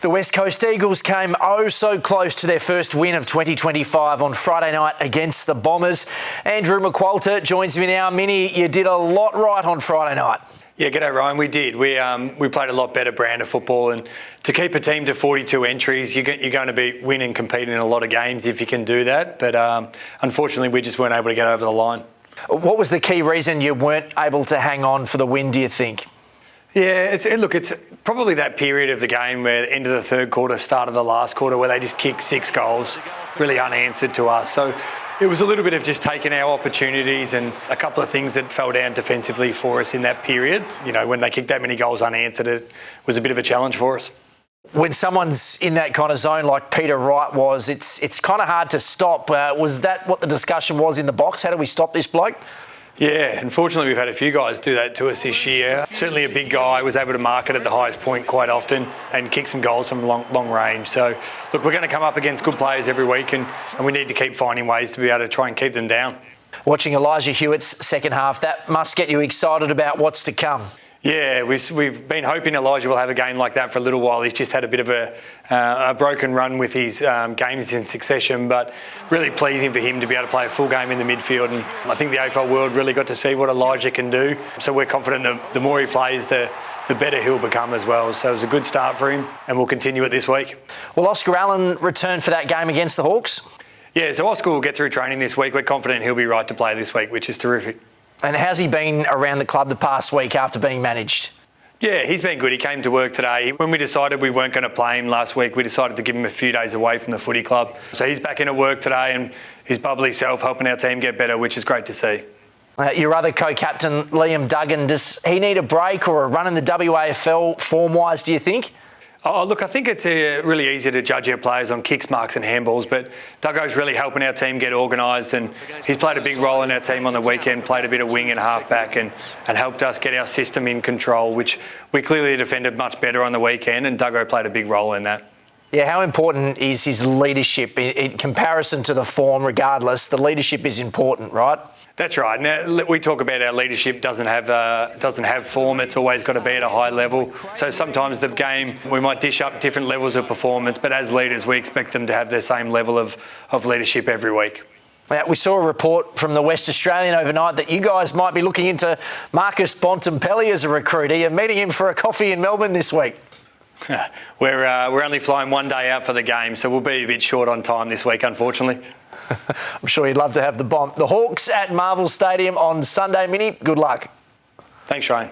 The West Coast Eagles came oh so close to their first win of 2025 on Friday night against the Bombers. Andrew McQualter joins me now. Minnie, you did a lot right on Friday night. Yeah, g'day Ryan. We did. We played a lot better brand of football, and to keep a team to 42 entries, you're going to be winning and competing in a lot of games if you can do that. But unfortunately, we just weren't able to get over the line. What was the key reason you weren't able to hang on for the win, do you think? Yeah, it's probably that period of the game where the end of the third quarter, start of the last quarter, where they just kicked 6 goals, really unanswered to us. So it was a little bit of just taking our opportunities and a couple of things that fell down defensively for us in that period. You know, when they kicked that many goals unanswered, it was a bit of a challenge for us. When someone's in that kind of zone like Peter Wright was, it's kind of hard to stop. Was that what the discussion was in the box? How do we stop this bloke? Yeah, unfortunately we've had a few guys do that to us this year. Certainly a big guy was able to mark it at the highest point quite often and kick some goals from long range. So, look, we're going to come up against good players every week and we need to keep finding ways to be able to try and keep them down. Watching Elijah Huitts' second half, that must get you excited about what's to come. Yeah, we've been hoping Elijah will have a game like that for a little while. He's just had a bit of a broken run with his games in succession, but really pleasing for him to be able to play a full game in the midfield. And I think the AFL world really got to see what Elijah can do. So we're confident that the more he plays, the better he'll become as well. So it was a good start for him, and we'll continue it this week. Will Oscar Allen return for that game against the Hawks? Yeah, so Oscar will get through training this week. We're confident he'll be right to play this week, which is terrific. And how's he been around the club the past week after being managed? Yeah, he's been good. He came to work today. When we decided we weren't going to play him last week, we decided to give him a few days away from the footy club. So he's back in at work today and his bubbly self helping our team get better, which is great to see. Your other co-captain, Liam Dugen, does he need a break or a run in the WAFL form-wise, do you think? Oh, look, I think it's really easy to judge our players on kicks, marks and handballs, but Duggo's really helping our team get organised and he's played a big role in our team on the weekend, played a bit of wing and half-back and helped us get our system in control, which we clearly defended much better on the weekend, and Duggo played a big role in that. Yeah, how important is his leadership in comparison to the form regardless? The leadership is important, right? That's right. Now, we talk about our leadership doesn't have form. It's always got to be at a high level. So sometimes the game, we might dish up different levels of performance, but as leaders, we expect them to have their same level of leadership every week. We saw a report from the West Australian overnight that you guys might be looking into Marcus Bontempelli as a recruit. Are you meeting him for a coffee in Melbourne this week? We're only flying one day out for the game, so we'll be a bit short on time this week, unfortunately. I'm sure you'd love to have the Hawks at Marvel Stadium on Sunday, Minnie. Good luck. Thanks, Ryan.